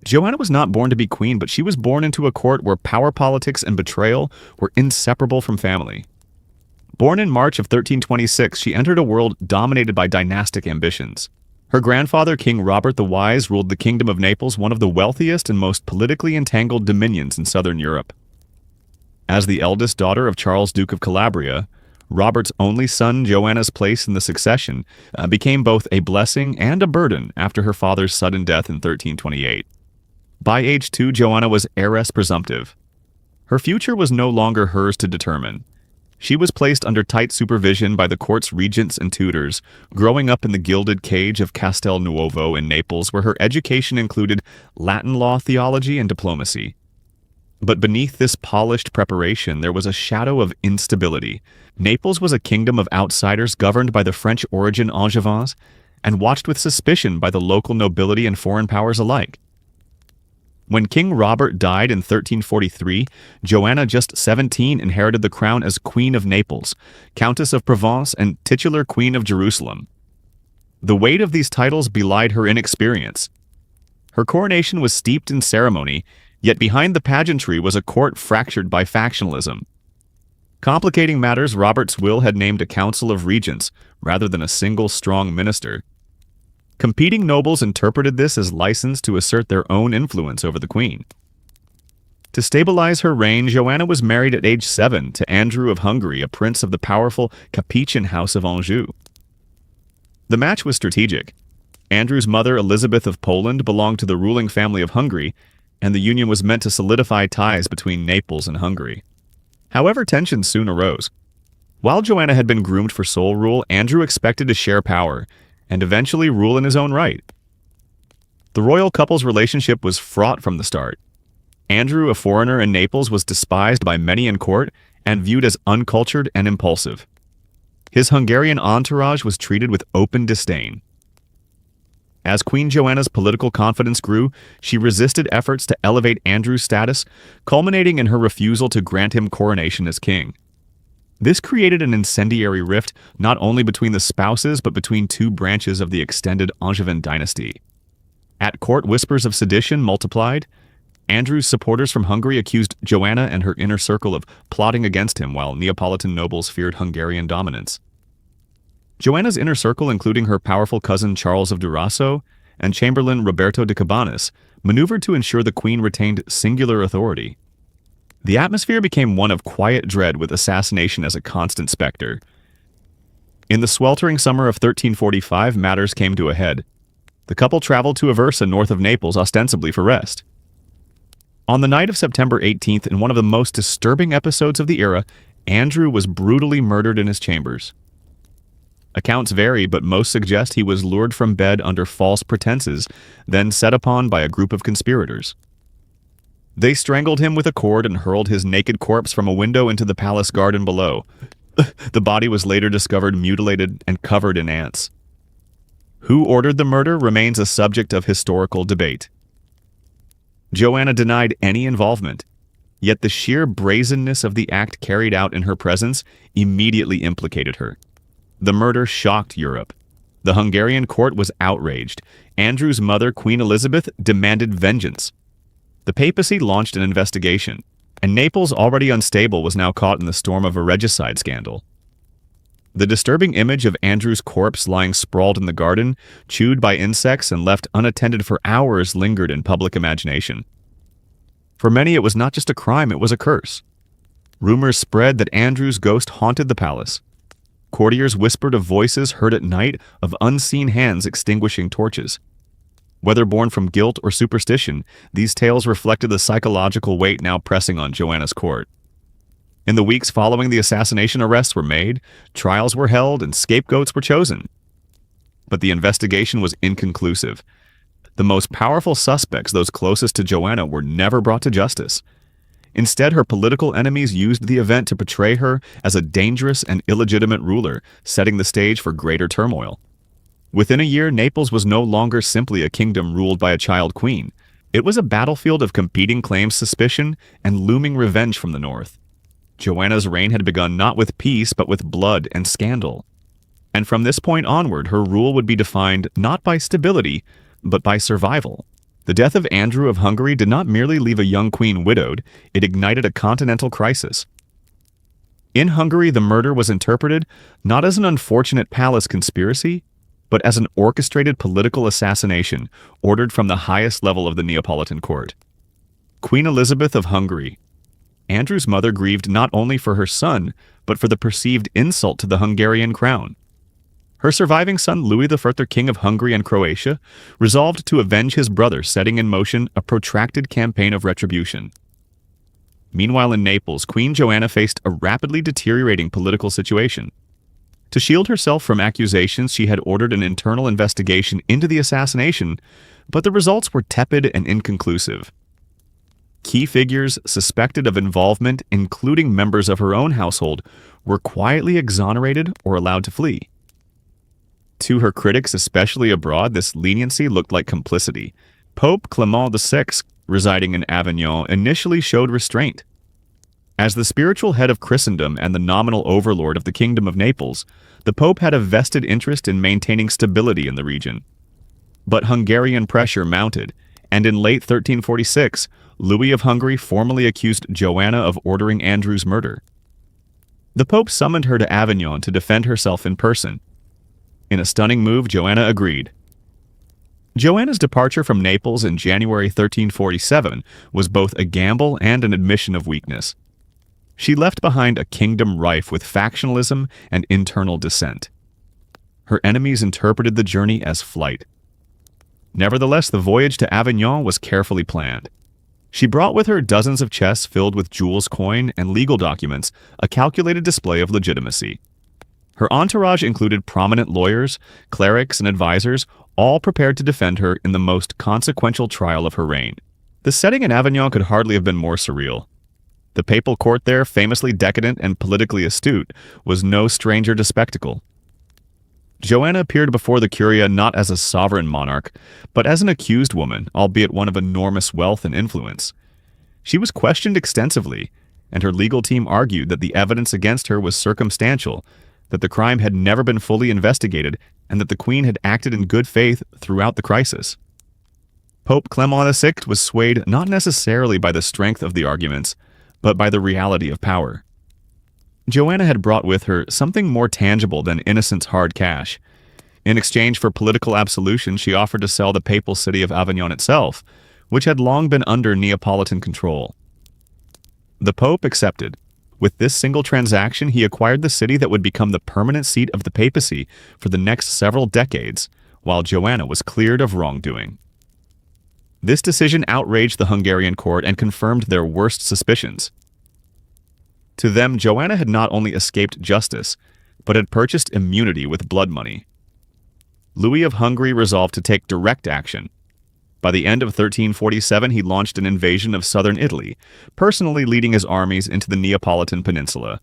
Joanna was not born to be queen, but she was born into a court where power politics and betrayal were inseparable from family. Born in March of 1326, she entered a world dominated by dynastic ambitions. Her grandfather, King Robert the Wise, ruled the Kingdom of Naples, one of the wealthiest and most politically entangled dominions in southern Europe. As the eldest daughter of Charles, Duke of Calabria, Robert's only son, Joanna's place in the succession became both a blessing and a burden after her father's sudden death in 1328. By age 2, Joanna was heiress presumptive. Her future was no longer hers to determine. She was placed under tight supervision by the court's regents and tutors, growing up in the gilded cage of Castel Nuovo in Naples, where her education included Latin law, theology, and diplomacy. But beneath this polished preparation, there was a shadow of instability. Naples was a kingdom of outsiders governed by the French origin Angevins and watched with suspicion by the local nobility and foreign powers alike. When King Robert died in 1343, Joanna, just 17, inherited the crown as Queen of Naples, Countess of Provence, and titular Queen of Jerusalem. The weight of these titles belied her inexperience. Her coronation was steeped in ceremony, yet behind the pageantry was a court fractured by factionalism. Complicating matters, Robert's will had named a council of regents rather than a single strong minister. Competing nobles interpreted this as license to assert their own influence over the queen. To stabilize her reign, Joanna was married at age 7 to Andrew of Hungary, a prince of the powerful Capetian House of Anjou. The match was strategic. Andrew's mother, Elizabeth of Poland, belonged to the ruling family of Hungary, and the union was meant to solidify ties between Naples and Hungary. However, tensions soon arose. While Joanna had been groomed for sole rule, Andrew expected to share power and eventually rule in his own right. The royal couple's relationship was fraught from the start. Andrew, a foreigner in Naples, was despised by many in court and viewed as uncultured and impulsive. His Hungarian entourage was treated with open disdain. As Queen Joanna's political confidence grew, she resisted efforts to elevate Andrew's status, culminating in her refusal to grant him coronation as king. This created an incendiary rift not only between the spouses but between two branches of the extended Angevin dynasty. At court, whispers of sedition multiplied. Andrew's supporters from Hungary accused Joanna and her inner circle of plotting against him, while Neapolitan nobles feared Hungarian dominance. Joanna's inner circle, including her powerful cousin Charles of Durazzo and Chamberlain Roberto de Cabanas, maneuvered to ensure the queen retained singular authority. The atmosphere became one of quiet dread, with assassination as a constant specter. In the sweltering summer of 1345, matters came to a head. The couple traveled to Aversa, north of Naples, ostensibly for rest. On the night of September 18th, in one of the most disturbing episodes of the era, Andrew was brutally murdered in his chambers. Accounts vary, but most suggest he was lured from bed under false pretenses, then set upon by a group of conspirators. They strangled him with a cord and hurled his naked corpse from a window into the palace garden below. The body was later discovered mutilated and covered in ants. Who ordered the murder remains a subject of historical debate. Joanna denied any involvement, yet the sheer brazenness of the act carried out in her presence immediately implicated her. The murder shocked Europe. The Hungarian court was outraged. Andrew's mother, Queen Elizabeth, demanded vengeance. The papacy launched an investigation, and Naples, already unstable, was now caught in the storm of a regicide scandal. The disturbing image of Andrew's corpse lying sprawled in the garden, chewed by insects and left unattended for hours, lingered in public imagination. For many, it was not just a crime, it was a curse. Rumors spread that Andrew's ghost haunted the palace. Courtiers whispered of voices heard at night, of unseen hands extinguishing torches. Whether born from guilt or superstition, these tales reflected the psychological weight now pressing on Joanna's court. In the weeks following the assassination, arrests were made, trials were held, and scapegoats were chosen. But the investigation was inconclusive. The most powerful suspects, those closest to Joanna, were never brought to justice. Instead, her political enemies used the event to portray her as a dangerous and illegitimate ruler, setting the stage for greater turmoil. Within a year, Naples was no longer simply a kingdom ruled by a child queen. It was a battlefield of competing claims, suspicion, and looming revenge from the north. Joanna's reign had begun not with peace, but with blood and scandal. And from this point onward, her rule would be defined not by stability, but by survival. The death of Andrew of Hungary did not merely leave a young queen widowed, it ignited a continental crisis. In Hungary, the murder was interpreted not as an unfortunate palace conspiracy, but as an orchestrated political assassination ordered from the highest level of the Neapolitan court. Queen Elizabeth of Hungary. Andrew's mother grieved not only for her son, but for the perceived insult to the Hungarian crown. Her surviving son, Louis I, King of Hungary and Croatia, resolved to avenge his brother, setting in motion a protracted campaign of retribution. Meanwhile, in Naples, Queen Joanna faced a rapidly deteriorating political situation. To shield herself from accusations, she had ordered an internal investigation into the assassination, but the results were tepid and inconclusive. Key figures suspected of involvement, including members of her own household, were quietly exonerated or allowed to flee. To her critics, especially abroad, this leniency looked like complicity. Pope Clement VI, residing in Avignon, initially showed restraint. As the spiritual head of Christendom and the nominal overlord of the Kingdom of Naples, the Pope had a vested interest in maintaining stability in the region. But Hungarian pressure mounted, and in late 1346, Louis of Hungary formally accused Joanna of ordering Andrew's murder. The Pope summoned her to Avignon to defend herself in person. In a stunning move, Joanna agreed. Joanna's departure from Naples in January 1347 was both a gamble and an admission of weakness. She left behind a kingdom rife with factionalism and internal dissent. Her enemies interpreted the journey as flight. Nevertheless, the voyage to Avignon was carefully planned. She brought with her dozens of chests filled with jewels, coin, and legal documents, a calculated display of legitimacy. Her entourage included prominent lawyers, clerics, and advisors, all prepared to defend her in the most consequential trial of her reign. The setting in Avignon could hardly have been more surreal. The papal court there, famously decadent and politically astute, was no stranger to spectacle. Joanna appeared before the Curia not as a sovereign monarch, but as an accused woman, albeit one of enormous wealth and influence. She was questioned extensively, and her legal team argued that the evidence against her was circumstantial, that the crime had never been fully investigated, and that the Queen had acted in good faith throughout the crisis. Pope Clement VI was swayed not necessarily by the strength of the arguments, but by the reality of power. Joanna had brought with her something more tangible than innocence hard cash. In exchange for political absolution, she offered to sell the papal city of Avignon itself, which had long been under Neapolitan control. The Pope accepted. With this single transaction, he acquired the city that would become the permanent seat of the papacy for the next several decades, while Joanna was cleared of wrongdoing. This decision outraged the Hungarian court and confirmed their worst suspicions. To them, Joanna had not only escaped justice, but had purchased immunity with blood money. Louis of Hungary resolved to take direct action. By the end of 1347, he launched an invasion of southern Italy, personally leading his armies into the Neapolitan peninsula.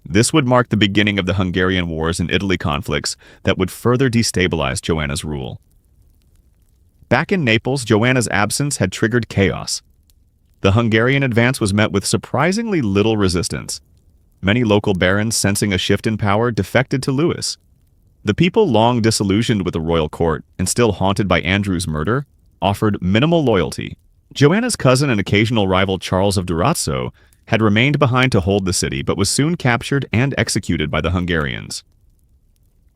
This would mark the beginning of the Hungarian Wars and Italy conflicts that would further destabilize Joanna's rule. Back in Naples, Joanna's absence had triggered chaos. The Hungarian advance was met with surprisingly little resistance. Many local barons, sensing a shift in power, defected to Louis. The people, long disillusioned with the royal court and still haunted by Andrew's murder, offered minimal loyalty. Joanna's cousin and occasional rival Charles of Durazzo had remained behind to hold the city, but was soon captured and executed by the Hungarians.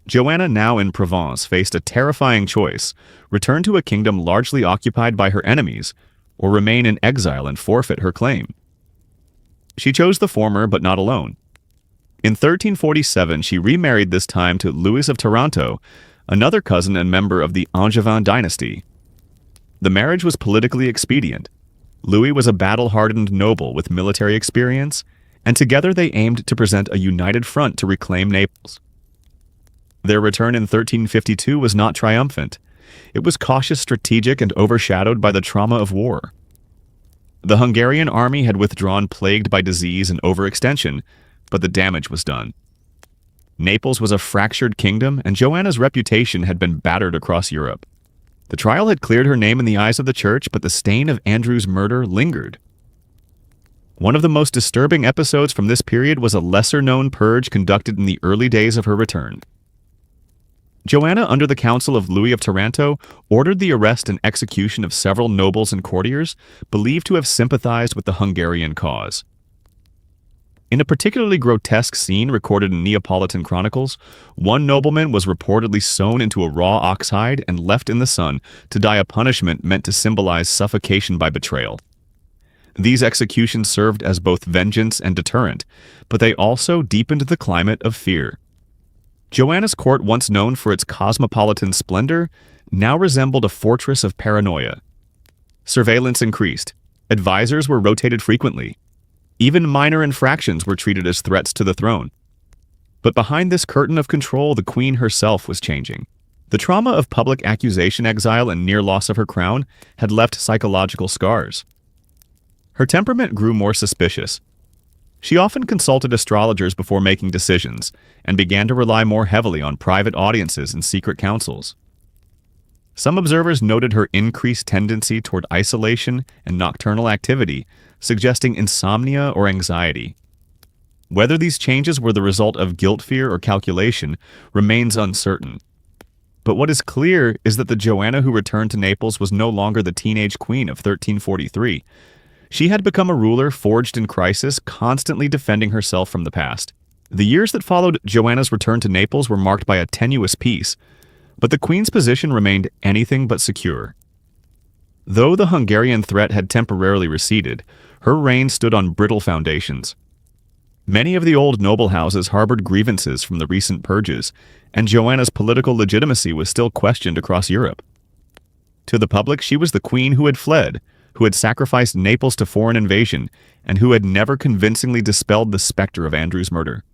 Joanna, now in Provence, faced a terrifying choice: return to a kingdom largely occupied by her enemies, or remain in exile and forfeit her claim. She chose the former, but not alone. In 1347, she remarried, this time to Louis of Taranto, another cousin and member of the Angevin dynasty. The marriage was politically expedient. Louis was a battle-hardened noble with military experience, and together they aimed to present a united front to reclaim Naples. Their return in 1352 was not triumphant. It was cautious, strategic, and overshadowed by the trauma of war. The Hungarian army had withdrawn, plagued by disease and overextension, but the damage was done. Naples was a fractured kingdom, and Joanna's reputation had been battered across Europe. The trial had cleared her name in the eyes of the church, but the stain of Andrew's murder lingered. One of the most disturbing episodes from this period was a lesser-known purge conducted in the early days of her return. Joanna, under the counsel of Louis of Taranto, ordered the arrest and execution of several nobles and courtiers believed to have sympathized with the Hungarian cause. In a particularly grotesque scene recorded in Neapolitan chronicles, one nobleman was reportedly sewn into a raw ox hide and left in the sun to die a punishment meant to symbolize suffocation by betrayal. These executions served as both vengeance and deterrent, but they also deepened the climate of fear. Joanna's court, once known for its cosmopolitan splendor, now resembled a fortress of paranoia. Surveillance increased. Advisors were rotated frequently. Even minor infractions were treated as threats to the throne. But behind this curtain of control, the queen herself was changing. The trauma of public accusation, exile, and near loss of her crown had left psychological scars. Her temperament grew more suspicious. She often consulted astrologers before making decisions and began to rely more heavily on private audiences and secret councils. Some observers noted her increased tendency toward isolation and nocturnal activity, suggesting insomnia or anxiety. Whether these changes were the result of guilt, fear, or calculation remains uncertain. But what is clear is that the Joanna who returned to Naples was no longer the teenage queen of 1343. She had become a ruler forged in crisis, constantly defending herself from the past. The years that followed Joanna's return to Naples were marked by a tenuous peace, but the queen's position remained anything but secure. Though the Hungarian threat had temporarily receded, her reign stood on brittle foundations. Many of the old noble houses harbored grievances from the recent purges, and Joanna's political legitimacy was still questioned across Europe. To the public, she was the queen who had fled, who had sacrificed Naples to foreign invasion, and who had never convincingly dispelled the specter of Andrew's murder.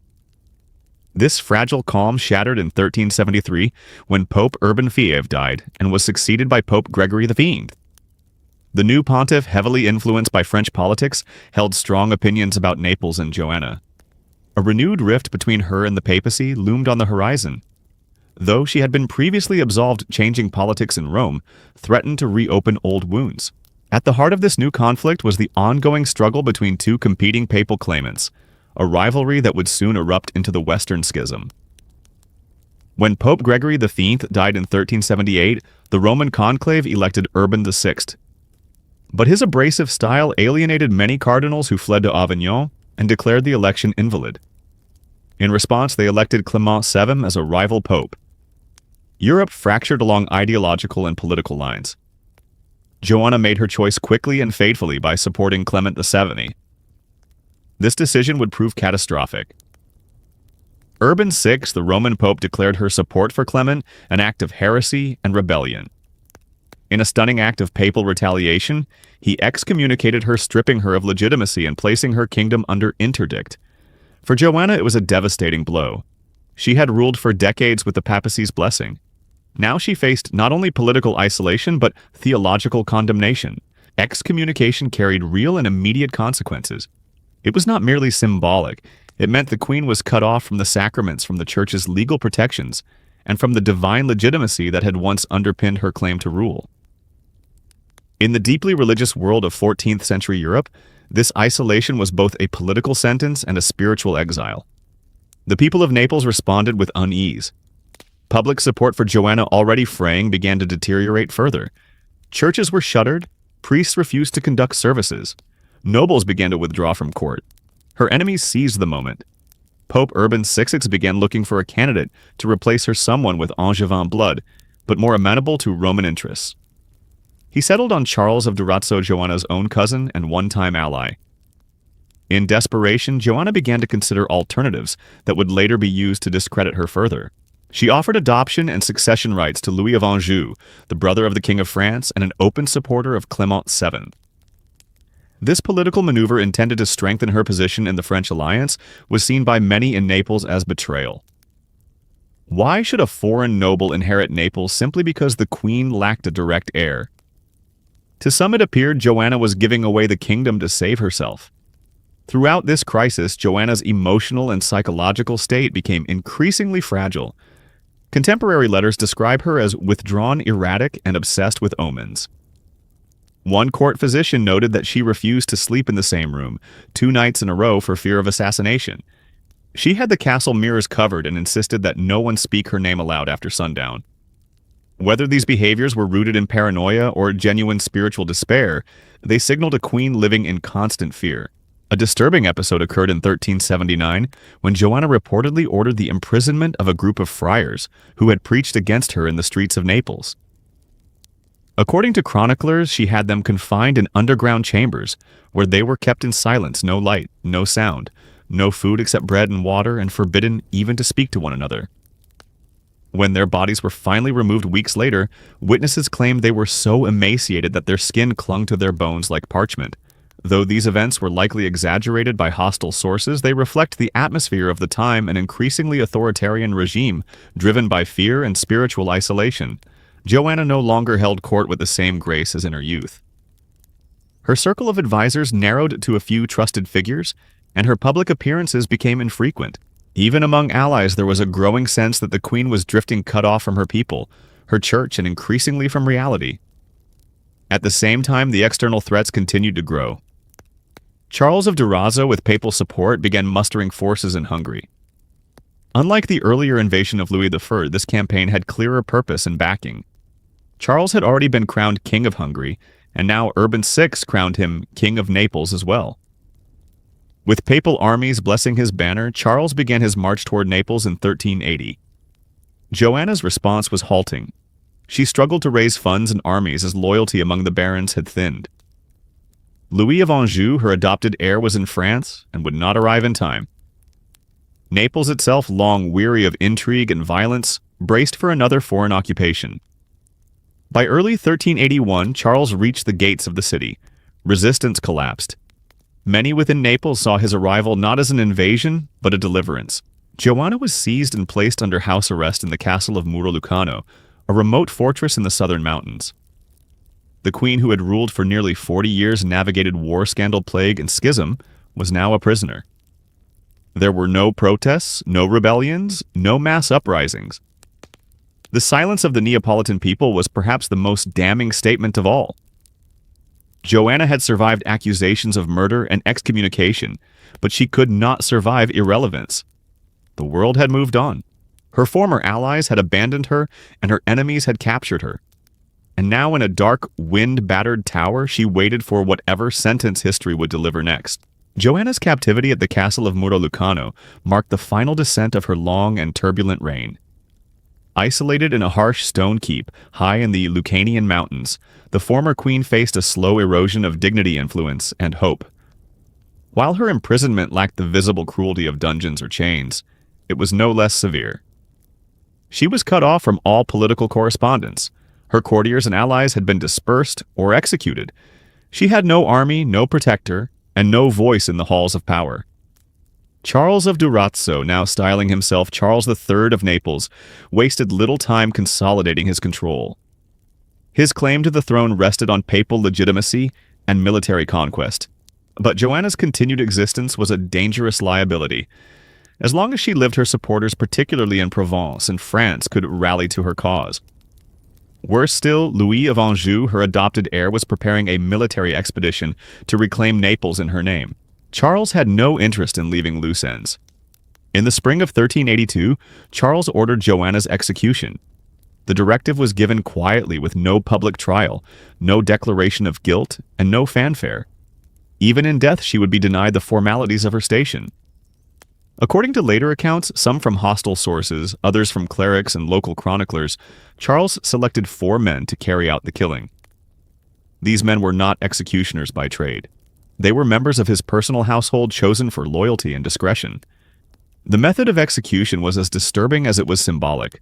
This fragile calm shattered in 1373 when Pope Urban V died and was succeeded by Pope Gregory V. The new pontiff, heavily influenced by French politics, held strong opinions about Naples and Joanna. A renewed rift between her and the papacy loomed on the horizon. Though she had been previously absolved, changing politics in Rome threatened to reopen old wounds. At the heart of this new conflict was the ongoing struggle between two competing papal claimants, a rivalry that would soon erupt into the Western Schism. When Pope Gregory V died in 1378, the Roman conclave elected Urban VI. But his abrasive style alienated many cardinals who fled to Avignon and declared the election invalid. In response, they elected Clement VII as a rival pope. Europe fractured along ideological and political lines. Joanna made her choice quickly and fatefully by supporting Clement VII. This decision would prove catastrophic. Urban VI, the Roman Pope, declared her support for Clement an act of heresy and rebellion. In a stunning act of papal retaliation, he excommunicated her, stripping her of legitimacy and placing her kingdom under interdict. For Joanna, it was a devastating blow. She had ruled for decades with the papacy's blessing. Now she faced not only political isolation, but theological condemnation. Excommunication carried real and immediate consequences. It was not merely symbolic. It meant the queen was cut off from the sacraments, from the church's legal protections, and from the divine legitimacy that had once underpinned her claim to rule. In the deeply religious world of 14th century Europe, this isolation was both a political sentence and a spiritual exile. The people of Naples responded with unease. Public support for Joanna, already fraying, began to deteriorate further. Churches were shuttered, priests refused to conduct services, nobles began to withdraw from court. Her enemies seized the moment. Pope Urban VI began looking for a candidate to replace her, someone with Angevin blood, but more amenable to Roman interests. He settled on Charles of Durazzo, Joanna's own cousin and one-time ally. In desperation, Joanna began to consider alternatives that would later be used to discredit her further. She offered adoption and succession rights to Louis of Anjou, the brother of the King of France and an open supporter of Clement VII. This political maneuver, intended to strengthen her position in the French alliance, was seen by many in Naples as betrayal. Why should a foreign noble inherit Naples simply because the queen lacked a direct heir? To some, it appeared Joanna was giving away the kingdom to save herself. Throughout this crisis, Joanna's emotional and psychological state became increasingly fragile. Contemporary letters describe her as withdrawn, erratic, and obsessed with omens. One court physician noted that she refused to sleep in the same room 2 nights in a row for fear of assassination. She had the castle mirrors covered and insisted that no one speak her name aloud after sundown. Whether these behaviors were rooted in paranoia or genuine spiritual despair, they signaled a queen living in constant fear. A disturbing episode occurred in 1379 when Joanna reportedly ordered the imprisonment of a group of friars who had preached against her in the streets of Naples. According to chroniclers, she had them confined in underground chambers where they were kept in silence, no light, no sound, no food except bread and water, and forbidden even to speak to one another. When their bodies were finally removed weeks later, witnesses claimed they were so emaciated that their skin clung to their bones like parchment. Though these events were likely exaggerated by hostile sources, they reflect the atmosphere of the time, an increasingly authoritarian regime driven by fear and spiritual isolation. Joanna no longer held court with the same grace as in her youth. Her circle of advisors narrowed to a few trusted figures, and her public appearances became infrequent. Even among allies, there was a growing sense that the queen was drifting cut off from her people, her church, and increasingly from reality. At the same time, the external threats continued to grow. Charles of Durazzo, with papal support, began mustering forces in Hungary. Unlike the earlier invasion of Louis I, this campaign had clearer purpose and backing. Charles had already been crowned King of Hungary, and now Urban VI crowned him King of Naples as well. With papal armies blessing his banner, Charles began his march toward Naples in 1380. Joanna's response was halting. She struggled to raise funds and armies as loyalty among the barons had thinned. Louis of Anjou, her adopted heir, was in France and would not arrive in time. Naples itself, long weary of intrigue and violence, braced for another foreign occupation. By early 1381, Charles reached the gates of the city. Resistance collapsed. Many within Naples saw his arrival not as an invasion, but a deliverance. Joanna was seized and placed under house arrest in the castle of Muro Lucano, a remote fortress in the southern mountains. The queen, who had ruled for nearly 40 years and navigated war, scandal, plague, and schism, was now a prisoner. There were no protests, no rebellions, no mass uprisings. The silence of the Neapolitan people was perhaps the most damning statement of all. Joanna had survived accusations of murder and excommunication, but she could not survive irrelevance. The world had moved on. Her former allies had abandoned her, and her enemies had captured her. And now in a dark, wind-battered tower, she waited for whatever sentence history would deliver next. Joanna's captivity at the castle of Muro Lucano marked the final descent of her long and turbulent reign. Isolated in a harsh stone keep high in the Lucanian mountains, the former queen faced a slow erosion of dignity, influence, and hope. While her imprisonment lacked the visible cruelty of dungeons or chains, it was no less severe. She was cut off from all political correspondence. Her courtiers and allies had been dispersed or executed. She had no army, no protector, and no voice in the halls of power. Charles of Durazzo, now styling himself Charles III of Naples, wasted little time consolidating his control. His claim to the throne rested on papal legitimacy and military conquest. But Joanna's continued existence was a dangerous liability. As long as she lived, her supporters, particularly in Provence and France, could rally to her cause. Worse still, Louis of Anjou, her adopted heir, was preparing a military expedition to reclaim Naples in her name. Charles had no interest in leaving loose ends. In the spring of 1382, Charles ordered Joanna's execution. The directive was given quietly with no public trial, no declaration of guilt, and no fanfare. Even in death, she would be denied the formalities of her station. According to later accounts, some from hostile sources, others from clerics and local chroniclers, Charles selected 4 men to carry out the killing. These men were not executioners by trade. They were members of his personal household chosen for loyalty and discretion. The method of execution was as disturbing as it was symbolic.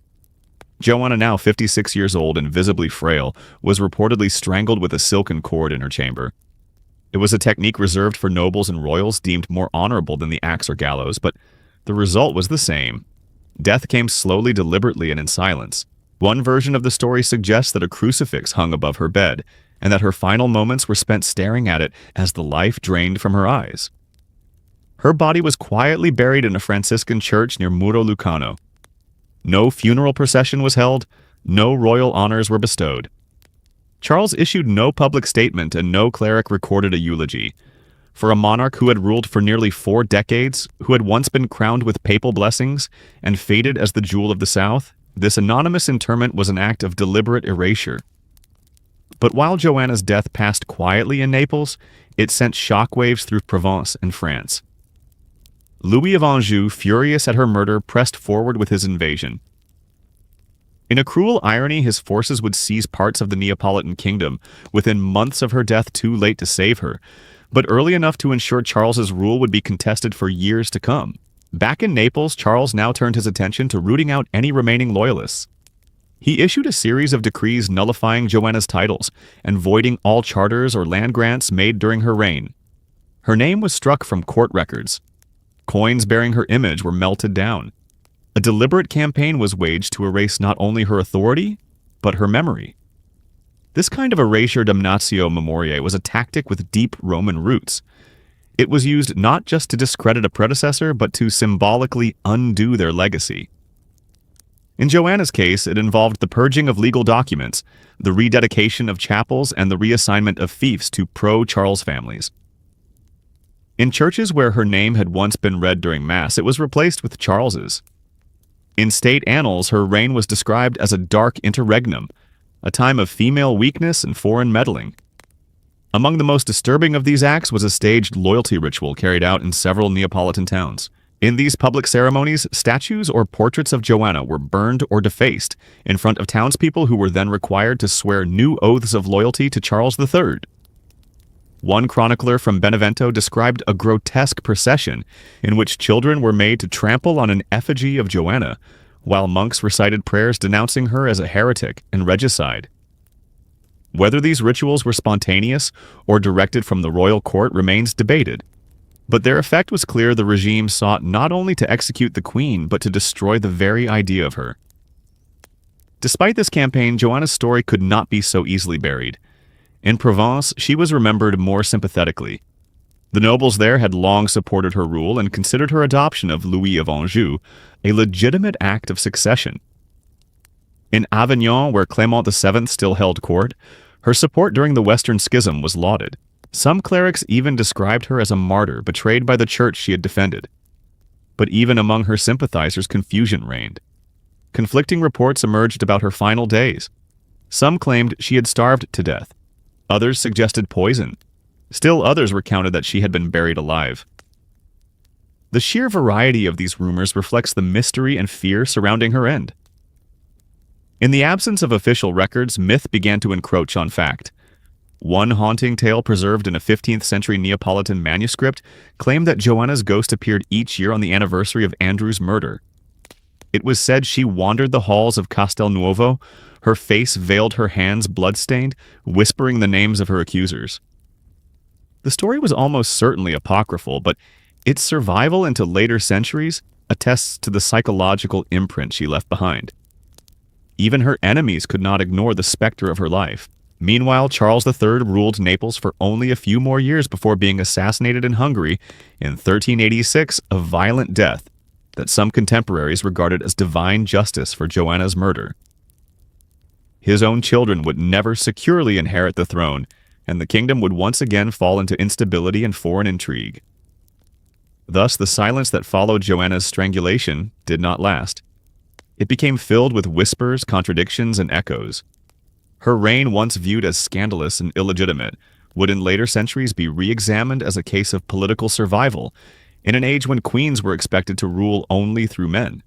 Joanna, now 56 years old and visibly frail, was reportedly strangled with a silken cord in her chamber. It was a technique reserved for nobles and royals, deemed more honorable than the axe or gallows, but the result was the same. Death came slowly, deliberately, and in silence. One version of the story suggests that a crucifix hung above her bed, and that her final moments were spent staring at it as the life drained from her eyes. Her body was quietly buried in a Franciscan church near Muro Lucano. No funeral procession was held, no royal honors were bestowed. Charles issued no public statement and no cleric recorded a eulogy. For a monarch who had ruled for nearly 4 decades, who had once been crowned with papal blessings and feted as the jewel of the South, this anonymous interment was an act of deliberate erasure. But while Joanna's death passed quietly in Naples, it sent shockwaves through Provence and France. Louis of Anjou, furious at her murder, pressed forward with his invasion. In a cruel irony, his forces would seize parts of the Neapolitan kingdom within months of her death, too late to save her, but early enough to ensure Charles's rule would be contested for years to come. Back in Naples, Charles now turned his attention to rooting out any remaining loyalists. He issued a series of decrees nullifying Joanna's titles and voiding all charters or land grants made during her reign. Her name was struck from court records. Coins bearing her image were melted down. A deliberate campaign was waged to erase not only her authority, but her memory. This kind of erasure damnatio memoriae was a tactic with deep Roman roots. It was used not just to discredit a predecessor, but to symbolically undo their legacy. In Joanna's case, it involved the purging of legal documents, the rededication of chapels, and the reassignment of fiefs to pro-Charles families. In churches where her name had once been read during Mass, it was replaced with Charles's. In state annals, her reign was described as a dark interregnum, a time of female weakness and foreign meddling. Among the most disturbing of these acts was a staged loyalty ritual carried out in several Neapolitan towns. In these public ceremonies, statues or portraits of Joanna were burned or defaced in front of townspeople who were then required to swear new oaths of loyalty to Charles III. One chronicler from Benevento described a grotesque procession in which children were made to trample on an effigy of Joanna, while monks recited prayers denouncing her as a heretic and regicide. Whether these rituals were spontaneous or directed from the royal court remains debated, but their effect was clear. The regime sought not only to execute the queen, but to destroy the very idea of her. Despite this campaign, Joanna's story could not be so easily buried. In Provence, she was remembered more sympathetically. The nobles there had long supported her rule and considered her adoption of Louis of Anjou a legitimate act of succession. In Avignon, where Clement VII still held court, her support during the Western Schism was lauded. Some clerics even described her as a martyr betrayed by the church she had defended. But even among her sympathizers, confusion reigned. Conflicting reports emerged about her final days. Some claimed she had starved to death. Others suggested poison. Still others recounted that she had been buried alive. The sheer variety of these rumors reflects the mystery and fear surrounding her end. In the absence of official records, myth began to encroach on fact. One haunting tale preserved in a 15th century Neapolitan manuscript claimed that Joanna's ghost appeared each year on the anniversary of Andrew's murder. It was said she wandered the halls of Castelnuovo, her face veiled, her hands blood-stained, whispering the names of her accusers. The story was almost certainly apocryphal, but its survival into later centuries attests to the psychological imprint she left behind. Even her enemies could not ignore the specter of her life. Meanwhile, Charles III ruled Naples for only a few more years before being assassinated in Hungary in 1386, a violent death that some contemporaries regarded as divine justice for Joanna's murder. His own children would never securely inherit the throne, and the kingdom would once again fall into instability and foreign intrigue. Thus, the silence that followed Joanna's strangulation did not last. It became filled with whispers, contradictions, and echoes. Her reign, once viewed as scandalous and illegitimate, would in later centuries be re-examined as a case of political survival in an age when queens were expected to rule only through men.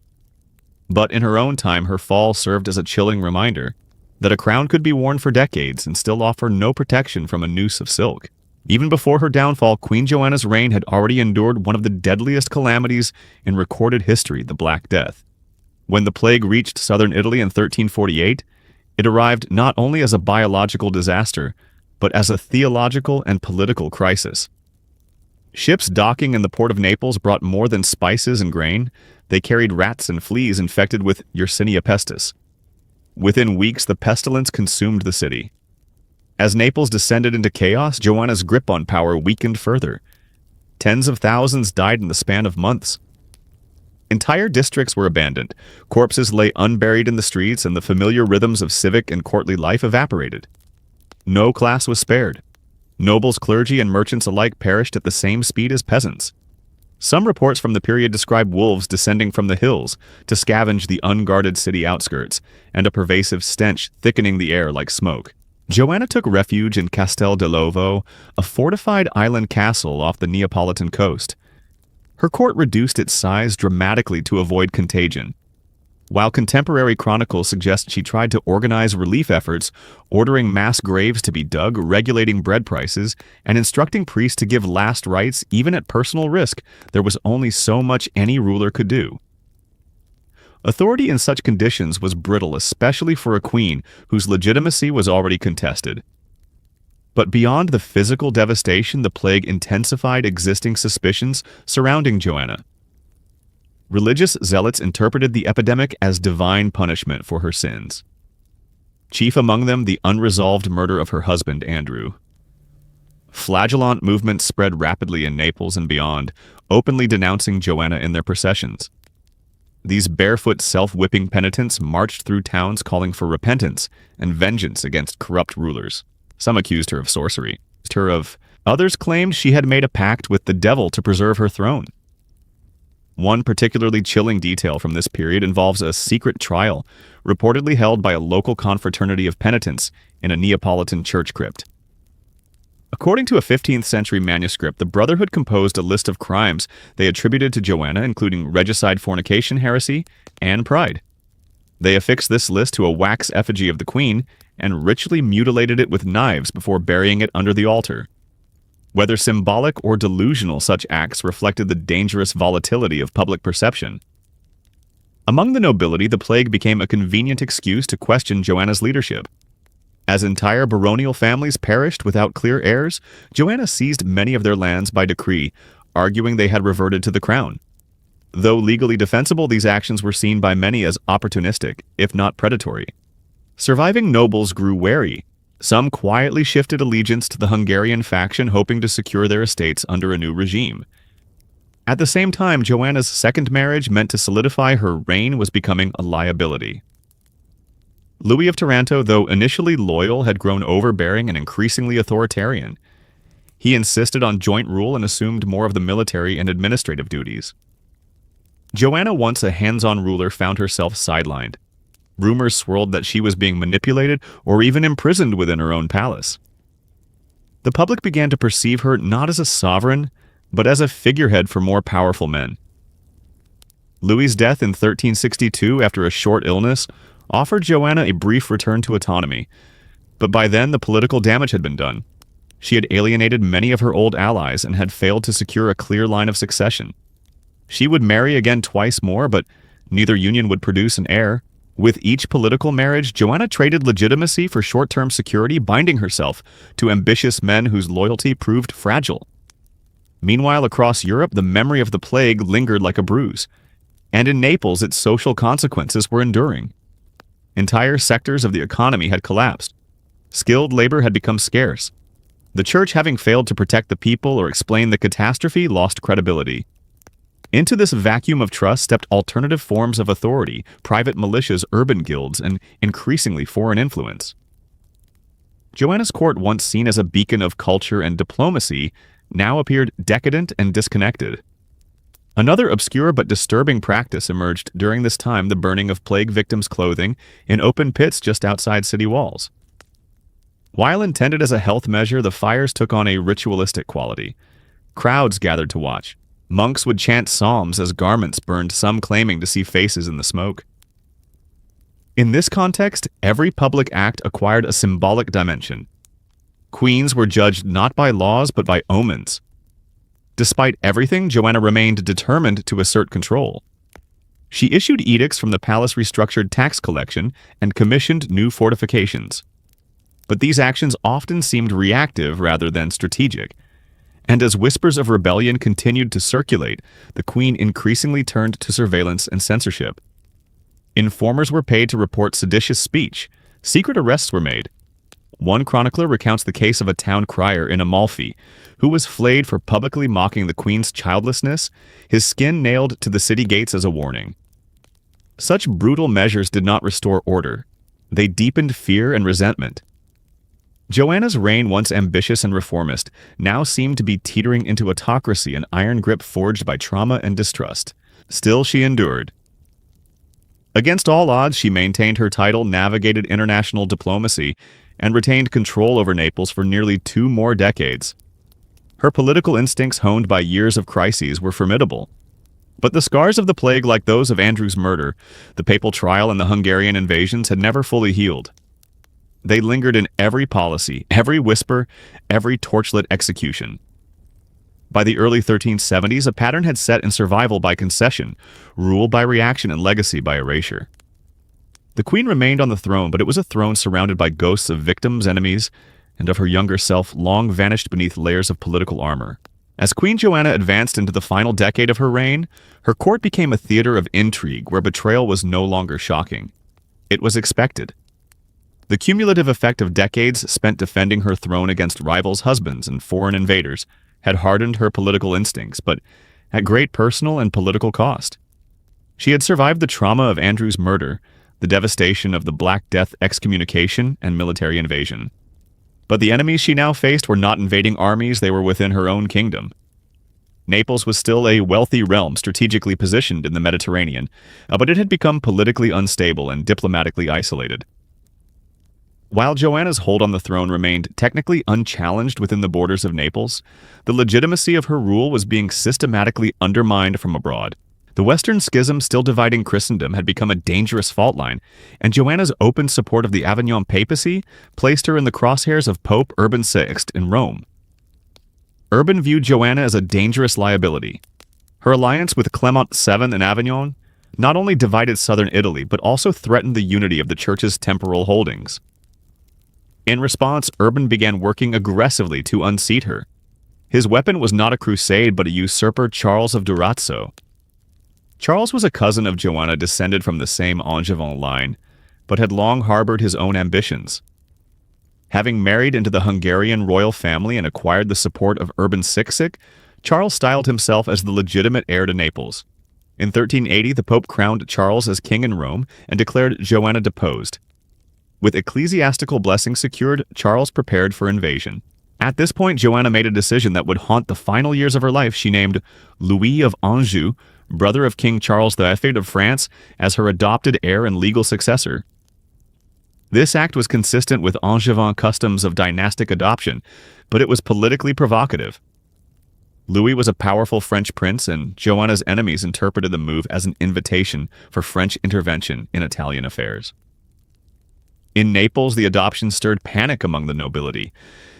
But in her own time, her fall served as a chilling reminder that a crown could be worn for decades and still offer no protection from a noose of silk. Even before her downfall, Queen Joanna's reign had already endured one of the deadliest calamities in recorded history, the Black Death. When the plague reached southern Italy in 1348, it arrived not only as a biological disaster, but as a theological and political crisis. Ships docking in the port of Naples brought more than spices and grain. They carried rats and fleas infected with Yersinia pestis. Within weeks, the pestilence consumed the city. As Naples descended into chaos, Joanna's grip on power weakened further. Tens of thousands died in the span of months. Entire districts were abandoned. Corpses lay unburied in the streets, and the familiar rhythms of civic and courtly life evaporated. No class was spared. Nobles, clergy, and merchants alike perished at the same speed as peasants. Some reports from the period describe wolves descending from the hills to scavenge the unguarded city outskirts, and a pervasive stench thickening the air like smoke. Joanna took refuge in Castel dell'Ovo, a fortified island castle off the Neapolitan coast. Her court reduced its size dramatically to avoid contagion. While contemporary chronicles suggest she tried to organize relief efforts, ordering mass graves to be dug, regulating bread prices, and instructing priests to give last rites even at personal risk, there was only so much any ruler could do. Authority in such conditions was brittle, especially for a queen whose legitimacy was already contested. But beyond the physical devastation, the plague intensified existing suspicions surrounding Joanna. Religious zealots interpreted the epidemic as divine punishment for her sins. Chief among them, the unresolved murder of her husband, Andrew. Flagellant movements spread rapidly in Naples and beyond, openly denouncing Joanna in their processions. These barefoot, self-whipping penitents marched through towns calling for repentance and vengeance against corrupt rulers. Some accused her of sorcery. Others claimed she had made a pact with the devil to preserve her throne. One particularly chilling detail from this period involves a secret trial, reportedly held by a local confraternity of penitents in a Neapolitan church crypt. According to a 15th century manuscript, the Brotherhood composed a list of crimes they attributed to Joanna, including regicide, fornication, heresy, and pride. They affixed this list to a wax effigy of the queen and ritually mutilated it with knives before burying it under the altar. Whether symbolic or delusional, such acts reflected the dangerous volatility of public perception. Among the nobility, the plague became a convenient excuse to question Joanna's leadership. As entire baronial families perished without clear heirs, Joanna seized many of their lands by decree, arguing they had reverted to the crown. Though legally defensible, these actions were seen by many as opportunistic, if not predatory. Surviving nobles grew wary. Some quietly shifted allegiance to the Hungarian faction, hoping to secure their estates under a new regime. At the same time, Joanna's second marriage, meant to solidify her reign, was becoming a liability. Louis of Taranto, though initially loyal, had grown overbearing and increasingly authoritarian. He insisted on joint rule and assumed more of the military and administrative duties. Joanna, once a hands-on ruler, found herself sidelined. Rumors swirled that she was being manipulated or even imprisoned within her own palace. The public began to perceive her not as a sovereign, but as a figurehead for more powerful men. Louis's death in 1362, after a short illness, offered Joanna a brief return to autonomy, but by then the political damage had been done. She had alienated many of her old allies and had failed to secure a clear line of succession. She would marry again twice more, but neither union would produce an heir. With each political marriage, Joanna traded legitimacy for short-term security, binding herself to ambitious men whose loyalty proved fragile. Meanwhile, across Europe, the memory of the plague lingered like a bruise, and in Naples, its social consequences were enduring. Entire sectors of the economy had collapsed. Skilled labor had become scarce. The church, having failed to protect the people or explain the catastrophe, lost credibility. Into this vacuum of trust stepped alternative forms of authority, private militias, urban guilds, and increasingly foreign influence. Joanna's court, once seen as a beacon of culture and diplomacy, now appeared decadent and disconnected. Another obscure but disturbing practice emerged during this time: the burning of plague victims' clothing in open pits just outside city walls. While intended as a health measure, the fires took on a ritualistic quality. Crowds gathered to watch. Monks would chant psalms as garments burned, some claiming to see faces in the smoke. In this context, every public act acquired a symbolic dimension. Queens were judged not by laws but by omens. Despite everything, Joanna remained determined to assert control. She issued edicts from the palace, restructured tax collection, and commissioned new fortifications. But these actions often seemed reactive rather than strategic. And as whispers of rebellion continued to circulate, the queen increasingly turned to surveillance and censorship. Informers were paid to report seditious speech. Secret arrests were made. One chronicler recounts the case of a town crier in Amalfi, who was flayed for publicly mocking the queen's childlessness, his skin nailed to the city gates as a warning. Such brutal measures did not restore order. They deepened fear and resentment. Joanna's reign, once ambitious and reformist, now seemed to be teetering into autocracy, an iron grip forged by trauma and distrust. Still, she endured. Against all odds, she maintained her title, navigated international diplomacy, and retained control over Naples for nearly 2 more decades. Her political instincts, honed by years of crises, were formidable. But the scars of the plague, like those of Andrew's murder, the papal trial, and the Hungarian invasions, had never fully healed. They lingered in every policy, every whisper, every torchlit execution. By the early 1370s, a pattern had set in survival by concession, rule by reaction, and legacy by erasure. The queen remained on the throne, but it was a throne surrounded by ghosts of victims, enemies, and of her younger self, long vanished beneath layers of political armor. As Queen Joanna advanced into the final decade of her reign, her court became a theater of intrigue where betrayal was no longer shocking. It was expected. The cumulative effect of decades spent defending her throne against rivals, husbands, and foreign invaders had hardened her political instincts, but at great personal and political cost. She had survived the trauma of Andrew's murder, the devastation of the Black Death excommunication, and military invasion. But the enemies she now faced were not invading armies, they were within her own kingdom. Naples was still a wealthy realm strategically positioned in the Mediterranean, but it had become politically unstable and diplomatically isolated. While Joanna's hold on the throne remained technically unchallenged within the borders of Naples, the legitimacy of her rule was being systematically undermined from abroad. The Western Schism, still dividing Christendom, had become a dangerous fault line, and Joanna's open support of the Avignon papacy placed her in the crosshairs of Pope Urban VI in Rome. Urban viewed Joanna as a dangerous liability. Her alliance with Clement VII in Avignon not only divided southern Italy, but also threatened the unity of the Church's temporal holdings. In response, Urban began working aggressively to unseat her. His weapon was not a crusade, but a usurper, Charles of Durazzo. Charles was a cousin of Joanna, descended from the same Angevin line, but had long harbored his own ambitions. Having married into the Hungarian royal family and acquired the support of Urban VI, Charles styled himself as the legitimate heir to Naples. In 1380, the Pope crowned Charles as king in Rome and declared Joanna deposed. With ecclesiastical blessing secured, Charles prepared for invasion. At this point, Joanna made a decision that would haunt the final years of her life. She named Louis of Anjou, brother of King Charles V of France, as her adopted heir and legal successor. This act was consistent with Angevin customs of dynastic adoption, but it was politically provocative. Louis was a powerful French prince, and Joanna's enemies interpreted the move as an invitation for French intervention in Italian affairs. In Naples, the adoption stirred panic among the nobility.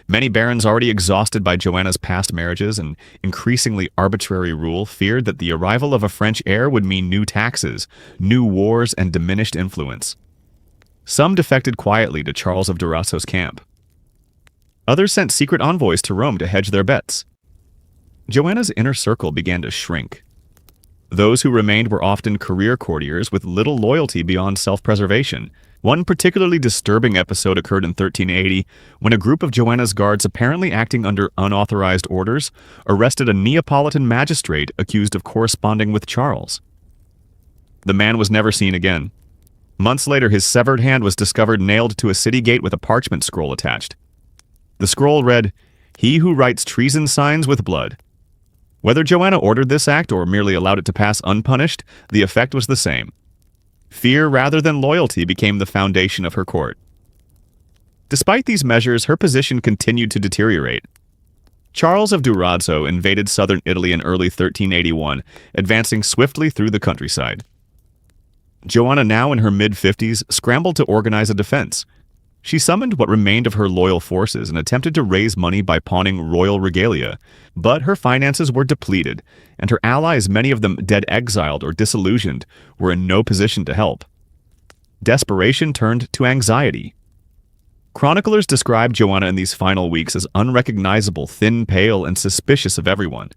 Many barons, already exhausted by Joanna's past marriages and increasingly arbitrary rule, feared that the arrival of a French heir would mean new taxes, new wars, and diminished influence. Some defected quietly to Charles of Durazzo's camp. Others sent secret envoys to Rome to hedge their bets. Joanna's inner circle began to shrink. Those who remained were often career courtiers with little loyalty beyond self-preservation. One particularly disturbing episode occurred in 1380 when a group of Joanna's guards, apparently acting under unauthorized orders, arrested a Neapolitan magistrate accused of corresponding with Charles. The man was never seen again. Months later, his severed hand was discovered nailed to a city gate with a parchment scroll attached. The scroll read, "He who writes treason signs with blood." Whether Joanna ordered this act or merely allowed it to pass unpunished, the effect was the same. Fear rather than loyalty became the foundation of her court. Despite these measures, her position continued to deteriorate. Charles of Durazzo invaded southern Italy in early 1381, advancing swiftly through the countryside. Joanna, now in her mid-50s, scrambled to organize a defense. She summoned what remained of her loyal forces and attempted to raise money by pawning royal regalia, but her finances were depleted, and her allies, many of them dead exiled or disillusioned, were in no position to help. Desperation turned to anxiety. Chroniclers describe Joanna in these final weeks as unrecognizable, thin, pale, and suspicious of everyone.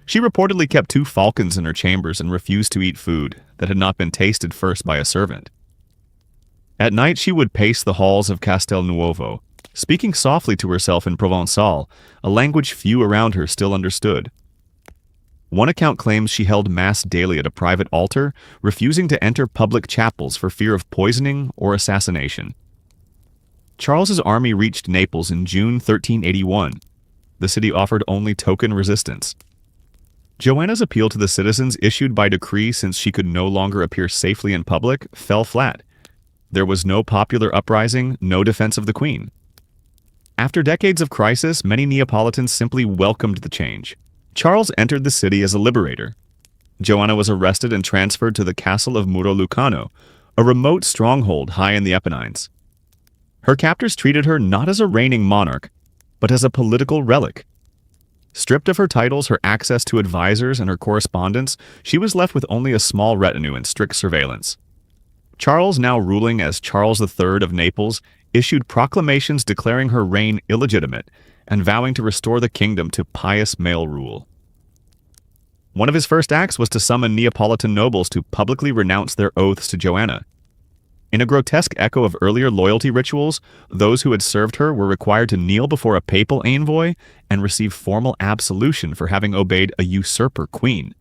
She reportedly kept 2 falcons in her chambers and refused to eat food that had not been tasted first by a servant. At night, she would pace the halls of Castelnuovo, speaking softly to herself in Provençal, a language few around her still understood. One account claims she held mass daily at a private altar, refusing to enter public chapels for fear of poisoning or assassination. Charles's army reached Naples in June 1381. The city offered only token resistance. Joanna's appeal to the citizens, issued by decree since she could no longer appear safely in public, fell flat. There was no popular uprising, no defense of the queen. After decades of crisis, many Neapolitans simply welcomed the change. Charles entered the city as a liberator. Joanna was arrested and transferred to the castle of Muro Lucano, a remote stronghold high in the Apennines. Her captors treated her not as a reigning monarch, but as a political relic. Stripped of her titles, her access to advisors, and her correspondence, she was left with only a small retinue and strict surveillance. Charles, now ruling as Charles III of Naples, issued proclamations declaring her reign illegitimate and vowing to restore the kingdom to pious male rule. One of his first acts was to summon Neapolitan nobles to publicly renounce their oaths to Joanna. In a grotesque echo of earlier loyalty rituals, those who had served her were required to kneel before a papal envoy and receive formal absolution for having obeyed a usurper queen.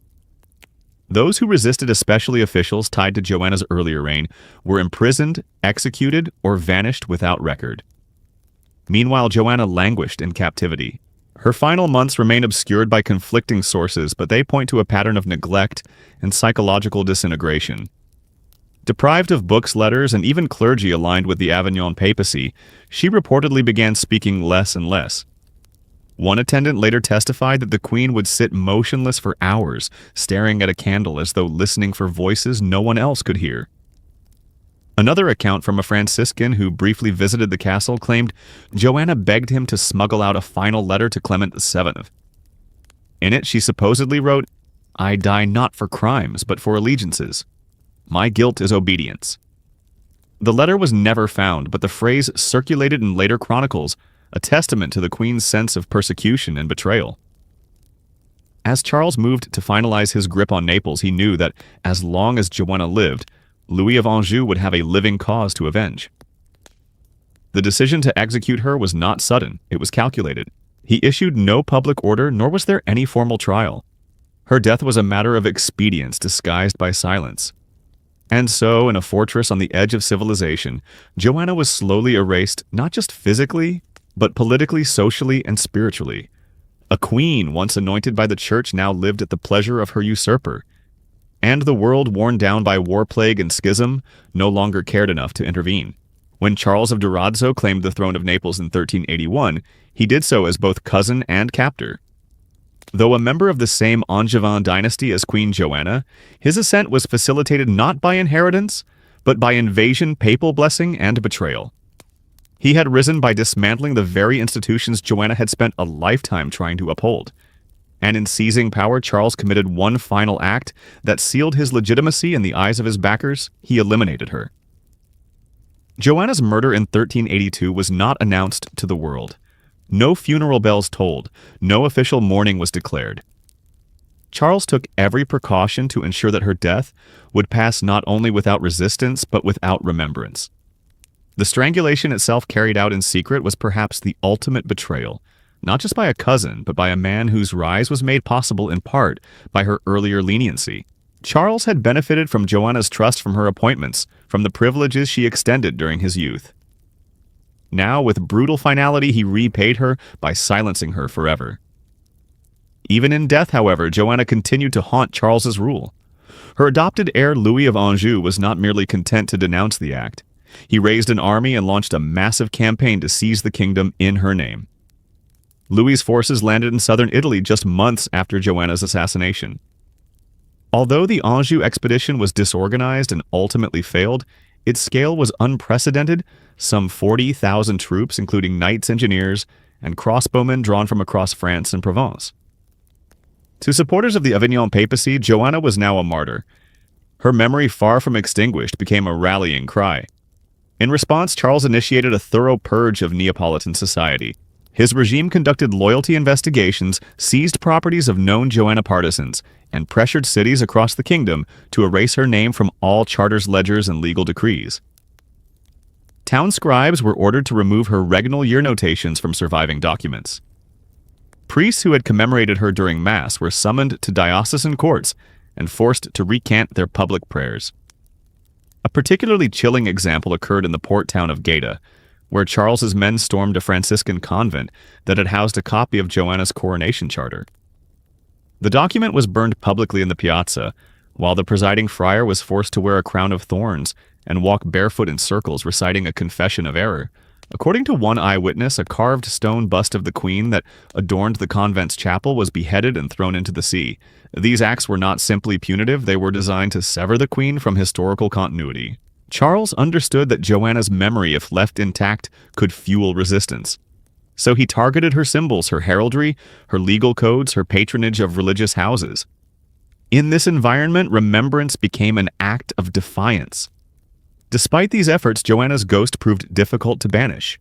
Those who resisted, especially officials tied to Joanna's earlier reign, were imprisoned, executed, or vanished without record. Meanwhile, Joanna languished in captivity. Her final months remain obscured by conflicting sources, but they point to a pattern of neglect and psychological disintegration. Deprived of books, letters, and even clergy aligned with the Avignon papacy, she reportedly began speaking less and less. One attendant later testified that the queen would sit motionless for hours, staring at a candle as though listening for voices no one else could hear. Another account from a Franciscan who briefly visited the castle claimed Joanna begged him to smuggle out a final letter to Clement VII. In it, she supposedly wrote, "I die not for crimes, but for allegiances. My guilt is obedience." The letter was never found, but the phrase circulated in later chronicles, a testament to the queen's sense of persecution and betrayal. As Charles moved to finalize his grip on Naples, he knew that as long as Joanna lived, Louis of Anjou would have a living cause to avenge. The decision to execute her was not sudden, it was calculated. He issued no public order, nor was there any formal trial. Her death was a matter of expedience disguised by silence. And so, in a fortress on the edge of civilization, Joanna was slowly erased, not just physically, but politically, socially, and spiritually. A queen, once anointed by the church, now lived at the pleasure of her usurper. And the world, worn down by war plague and schism, no longer cared enough to intervene. When Charles of Durazzo claimed the throne of Naples in 1381, he did so as both cousin and captor. Though a member of the same Angevin dynasty as Queen Joanna, his ascent was facilitated not by inheritance, but by invasion, papal blessing, and betrayal. He had risen by dismantling the very institutions Joanna had spent a lifetime trying to uphold. And in seizing power, Charles committed one final act that sealed his legitimacy in the eyes of his backers. He eliminated her. Joanna's murder in 1382 was not announced to the world. No funeral bells tolled, no official mourning was declared. Charles took every precaution to ensure that her death would pass not only without resistance, but without remembrance. The strangulation itself, carried out in secret, was perhaps the ultimate betrayal, not just by a cousin, but by a man whose rise was made possible in part by her earlier leniency. Charles had benefited from Joanna's trust from her appointments, from the privileges she extended during his youth. Now, with brutal finality, he repaid her by silencing her forever. Even in death, however, Joanna continued to haunt Charles's rule. Her adopted heir Louis of Anjou was not merely content to denounce the act. He raised an army and launched a massive campaign to seize the kingdom in her name. Louis's forces landed in southern Italy just months after Joanna's assassination. Although the Anjou expedition was disorganized and ultimately failed, its scale was unprecedented, some 40,000 troops, including knights, engineers, and crossbowmen drawn from across France and Provence. To supporters of the Avignon papacy, Joanna was now a martyr. Her memory, far from extinguished, became a rallying cry. In response, Charles initiated a thorough purge of Neapolitan society. His regime conducted loyalty investigations, seized properties of known Joanna partisans, and pressured cities across the kingdom to erase her name from all charters, ledgers, and legal decrees. Town scribes were ordered to remove her regnal year notations from surviving documents. Priests who had commemorated her during Mass were summoned to diocesan courts and forced to recant their public prayers. A particularly chilling example occurred in the port town of Gaeta, where Charles's men stormed a Franciscan convent that had housed a copy of Joanna's coronation charter. The document was burned publicly in the piazza, while the presiding friar was forced to wear a crown of thorns and walk barefoot in circles reciting a confession of error. According to one eyewitness, a carved stone bust of the queen that adorned the convent's chapel was beheaded and thrown into the sea. These acts were not simply punitive, they were designed to sever the queen from historical continuity. Charles understood that Joanna's memory, if left intact, could fuel resistance. So he targeted her symbols, her heraldry, her legal codes, her patronage of religious houses. In this environment, remembrance became an act of defiance. Despite these efforts, Joanna's ghost proved difficult to banish.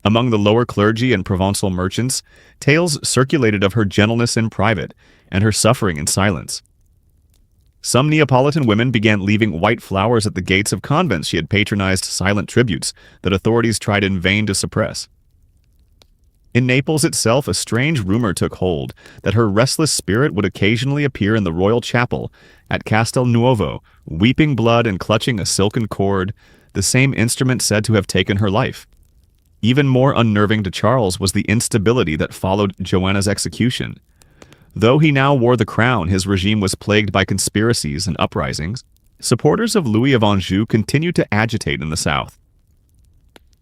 Among the lower clergy and Provençal merchants, tales circulated of her gentleness in private and her suffering in silence. Some Neapolitan women began leaving white flowers at the gates of convents she had patronized, silent tributes that authorities tried in vain to suppress. In Naples itself, a strange rumor took hold that her restless spirit would occasionally appear in the royal chapel at Castel Nuovo, weeping blood and clutching a silken cord, the same instrument said to have taken her life. Even more unnerving to Charles was the instability that followed Joanna's execution. Though he now wore the crown, his regime was plagued by conspiracies and uprisings. Supporters of Louis of Anjou continued to agitate in the south.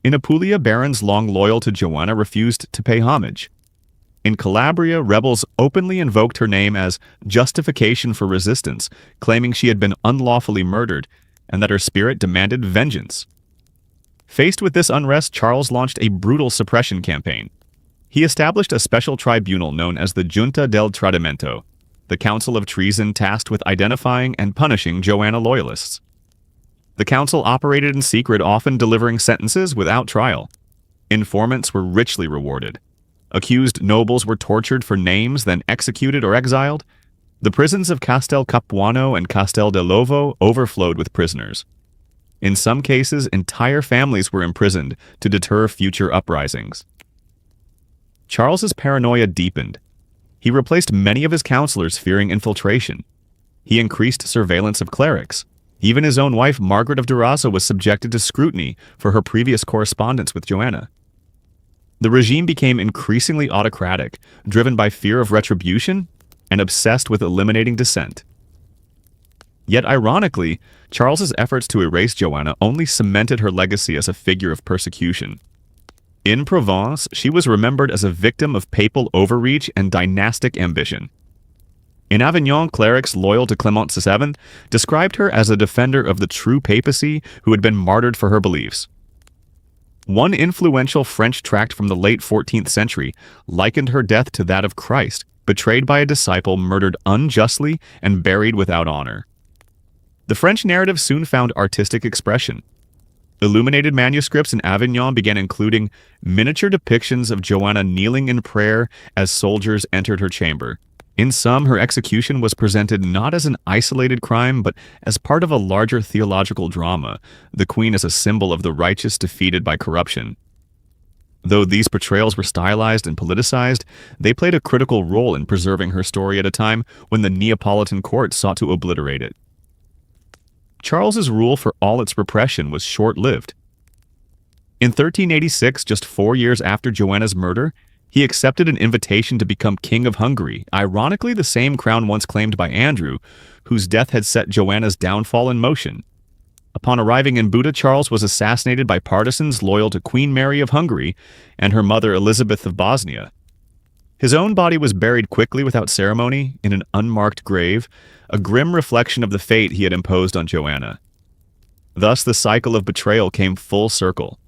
In Apulia, barons long loyal to Joanna refused to pay homage. In Calabria, rebels openly invoked her name as justification for resistance, claiming she had been unlawfully murdered and that her spirit demanded vengeance. Faced with this unrest, Charles launched a brutal suppression campaign. He established a special tribunal known as the Junta del Tradimento, the Council of Treason tasked with identifying and punishing Joanna loyalists. The council operated in secret, often delivering sentences without trial. Informants were richly rewarded. Accused nobles were tortured for names, then executed or exiled. The prisons of Castel Capuano and Castel dell'Ovo overflowed with prisoners. In some cases, entire families were imprisoned to deter future uprisings. Charles's paranoia deepened. He replaced many of his counselors fearing infiltration. He increased surveillance of clerics. Even his own wife, Margaret of Durazzo, was subjected to scrutiny for her previous correspondence with Joanna. The regime became increasingly autocratic, driven by fear of retribution and obsessed with eliminating dissent. Yet ironically, Charles's efforts to erase Joanna only cemented her legacy as a figure of persecution. In Provence, she was remembered as a victim of papal overreach and dynastic ambition. In Avignon, clerics loyal to Clement VII described her as a defender of the true papacy who had been martyred for her beliefs. One influential French tract from the late 14th century likened her death to that of Christ, betrayed by a disciple, murdered unjustly, and buried without honor. The French narrative soon found artistic expression. Illuminated manuscripts in Avignon began including miniature depictions of Joanna kneeling in prayer as soldiers entered her chamber. In some, her execution was presented not as an isolated crime, but as part of a larger theological drama, the queen as a symbol of the righteous defeated by corruption. Though these portrayals were stylized and politicized, they played a critical role in preserving her story at a time when the Neapolitan court sought to obliterate it. Charles's rule, for all its repression, was short-lived. In 1386, just 4 years after Joanna's murder, he accepted an invitation to become King of Hungary, ironically the same crown once claimed by Andrew, whose death had set Joanna's downfall in motion. Upon arriving in Buda, Charles was assassinated by partisans loyal to Queen Mary of Hungary and her mother Elizabeth of Bosnia. His own body was buried quickly without ceremony in an unmarked grave, a grim reflection of the fate he had imposed on Joanna. Thus the cycle of betrayal came full circle.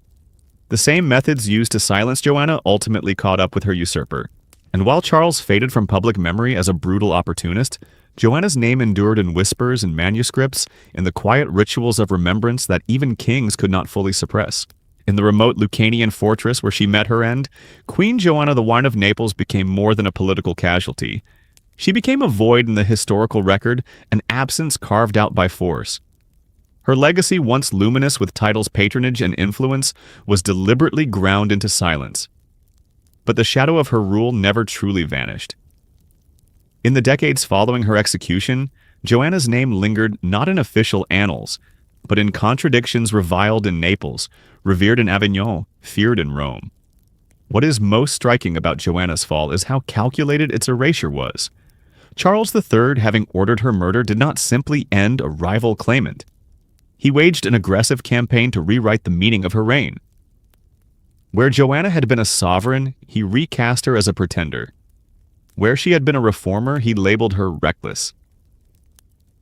The same methods used to silence Joanna ultimately caught up with her usurper. And while Charles faded from public memory as a brutal opportunist, Joanna's name endured in whispers and manuscripts, in the quiet rituals of remembrance that even kings could not fully suppress. In the remote Lucanian fortress where she met her end, Queen Joanna I of Naples became more than a political casualty. She became a void in the historical record, an absence carved out by force. Her legacy, once luminous with titles, patronage, and influence, was deliberately ground into silence. But the shadow of her rule never truly vanished. In the decades following her execution, Joanna's name lingered not in official annals, but in contradictions reviled in Naples, revered in Avignon, feared in Rome. What is most striking about Joanna's fall is how calculated its erasure was. Charles III, having ordered her murder, did not simply end a rival claimant. He waged an aggressive campaign to rewrite the meaning of her reign. Where Joanna had been a sovereign, he recast her as a pretender. Where she had been a reformer, he labeled her reckless.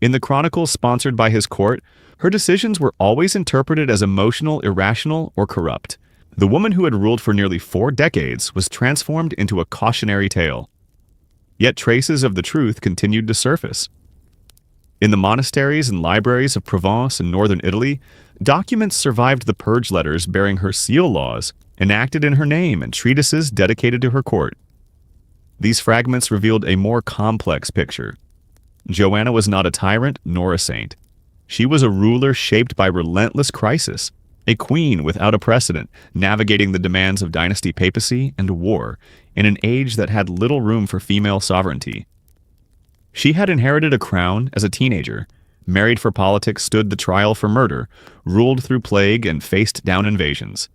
In the chronicles sponsored by his court, her decisions were always interpreted as emotional, irrational, or corrupt. The woman who had ruled for nearly 4 decades was transformed into a cautionary tale. Yet traces of the truth continued to surface. In the monasteries and libraries of Provence and northern Italy, documents survived the purge letters bearing her seal laws, enacted in her name, and treatises dedicated to her court. These fragments revealed a more complex picture. Joanna was not a tyrant nor a saint. She was a ruler shaped by relentless crisis, a queen without a precedent, navigating the demands of dynasty papacy and war in an age that had little room for female sovereignty. She had inherited a crown as a teenager, married for politics, stood the trial for murder, ruled through plague, and faced down invasions.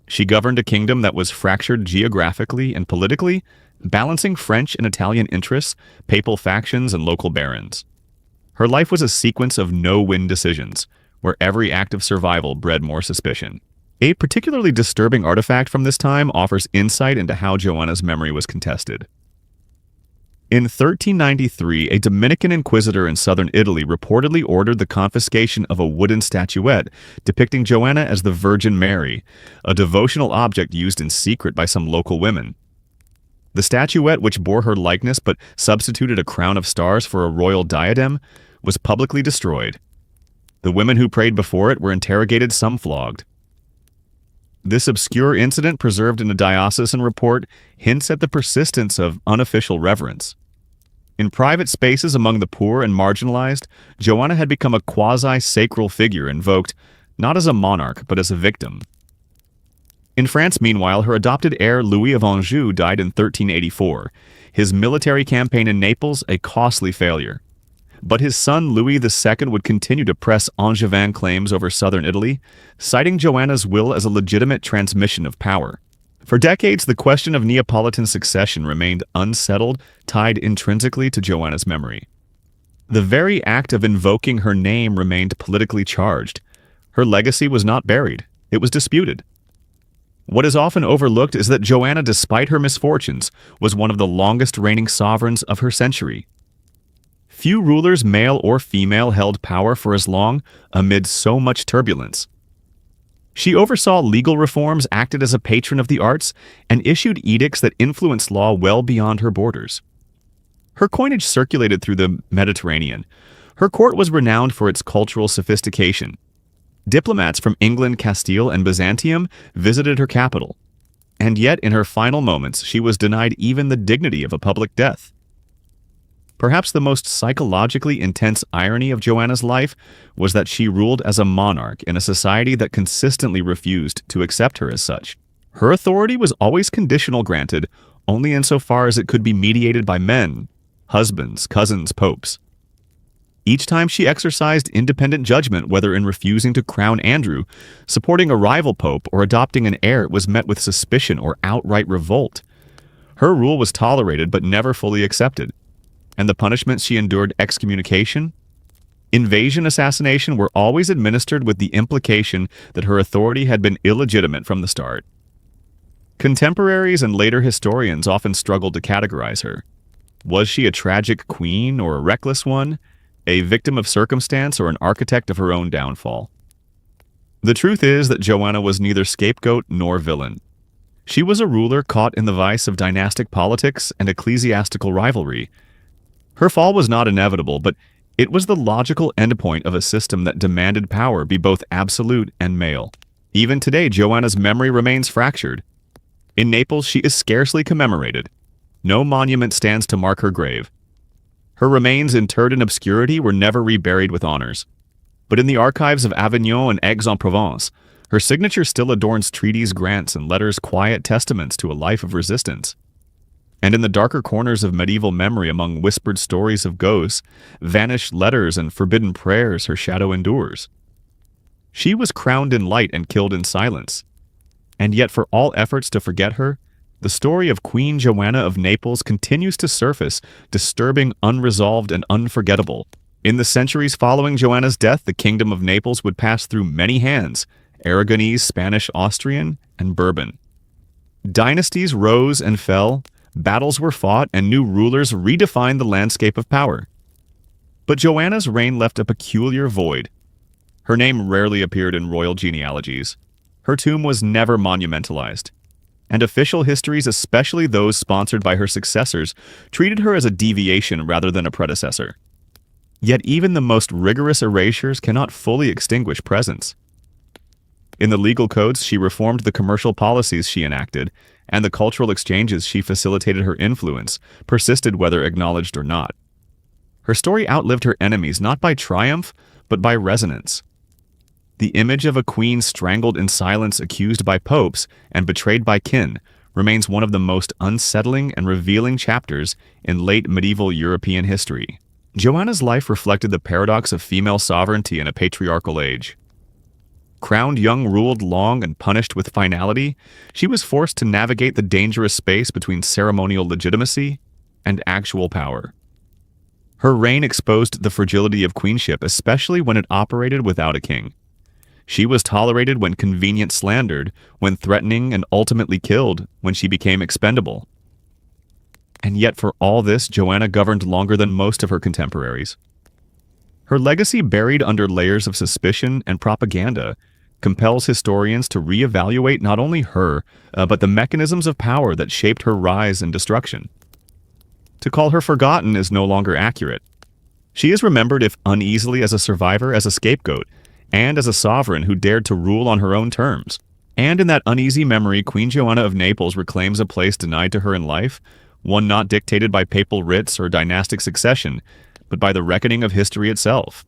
She governed a kingdom that was fractured geographically and politically, balancing French and Italian interests, papal factions, and local barons. Her life was a sequence of no-win decisions, where every act of survival bred more suspicion. A particularly disturbing artifact from this time offers insight into how Joanna's memory was contested. In 1393, a Dominican inquisitor in southern Italy reportedly ordered the confiscation of a wooden statuette depicting Joanna as the Virgin Mary, a devotional object used in secret by some local women. The statuette, which bore her likeness but substituted a crown of stars for a royal diadem, was publicly destroyed. The women who prayed before it were interrogated, some flogged. This obscure incident, preserved in a diocesan report, hints at the persistence of unofficial reverence. In private spaces among the poor and marginalized, Joanna had become a quasi-sacral figure invoked not as a monarch but as a victim. In France, meanwhile, her adopted heir Louis of Anjou died in 1384, his military campaign in Naples a costly failure. But his son Louis II would continue to press Angevin claims over southern Italy, citing Joanna's will as a legitimate transmission of power. For decades, the question of Neapolitan succession remained unsettled, tied intrinsically to Joanna's memory. The very act of invoking her name remained politically charged. Her legacy was not buried, it was disputed. What is often overlooked is that Joanna, despite her misfortunes, was one of the longest reigning sovereigns of her century. Few rulers, male or female, held power for as long amid so much turbulence. She oversaw legal reforms, acted as a patron of the arts, and issued edicts that influenced law well beyond her borders. Her coinage circulated through the Mediterranean. Her court was renowned for its cultural sophistication. Diplomats from England, Castile, and Byzantium visited her capital. And yet, in her final moments, she was denied even the dignity of a public death. Perhaps the most psychologically intense irony of Joanna's life was that she ruled as a monarch in a society that consistently refused to accept her as such. Her authority was always conditional, granted only insofar as it could be mediated by men, husbands, cousins, popes. Each time she exercised independent judgment, whether in refusing to crown Andrew, supporting a rival pope, or adopting an heir, it was met with suspicion or outright revolt. Her rule was tolerated but never fully accepted. And the punishments she endured, excommunication, invasion, assassination, were always administered with the implication that her authority had been illegitimate from the start. Contemporaries and later historians often struggled to categorize her. Was she a tragic queen or a reckless one, a victim of circumstance or an architect of her own downfall? The truth is that Joanna was neither scapegoat nor villain. She was a ruler caught in the vice of dynastic politics and ecclesiastical rivalry. Her fall was not inevitable, but it was the logical endpoint of a system that demanded power be both absolute and male. Even today, Joanna's memory remains fractured. In Naples, she is scarcely commemorated. No monument stands to mark her grave. Her remains, interred in obscurity, were never reburied with honors. But in the archives of Avignon and Aix-en-Provence, her signature still adorns treaties, grants, and letters, quiet testaments to a life of resistance. And in the darker corners of medieval memory, among whispered stories of ghosts, vanished letters, and forbidden prayers, her shadow endures. She was crowned in light and killed in silence. And yet, for all efforts to forget her, the story of Queen Joanna of Naples continues to surface, disturbing, unresolved, and unforgettable. In the centuries following Joanna's death, the Kingdom of Naples would pass through many hands: Aragonese, Spanish, Austrian, and Bourbon. Dynasties rose and fell, battles were fought, and new rulers redefined the landscape of power. But Joanna's reign left a peculiar void. Her name rarely appeared in royal genealogies. Her tomb was never monumentalized, and official histories, especially those sponsored by her successors, treated her as a deviation rather than a predecessor. Yet even the most rigorous erasures cannot fully extinguish presence. In the legal codes, she reformed the commercial policies she enacted, and the cultural exchanges she facilitated her influence persisted whether acknowledged or not. Her story outlived her enemies not by triumph, but by resonance. The image of a queen strangled in silence, accused by popes, and betrayed by kin remains one of the most unsettling and revealing chapters in late medieval European history. Joanna's life reflected the paradox of female sovereignty in a patriarchal age. Crowned young, ruled long, and punished with finality, she was forced to navigate the dangerous space between ceremonial legitimacy and actual power. Her reign exposed the fragility of queenship, especially when it operated without a king. She was tolerated when convenient, slandered when threatening, and ultimately killed when she became expendable. And yet for all this, Joanna governed longer than most of her contemporaries. Her legacy, buried under layers of suspicion and propaganda, compels historians to reevaluate not only her, but the mechanisms of power that shaped her rise and destruction. To call her forgotten is no longer accurate. She is remembered, if uneasily, as a survivor, as a scapegoat, and as a sovereign who dared to rule on her own terms. And in that uneasy memory, Queen Joanna of Naples reclaims a place denied to her in life, one not dictated by papal writs or dynastic succession, but by the reckoning of history itself.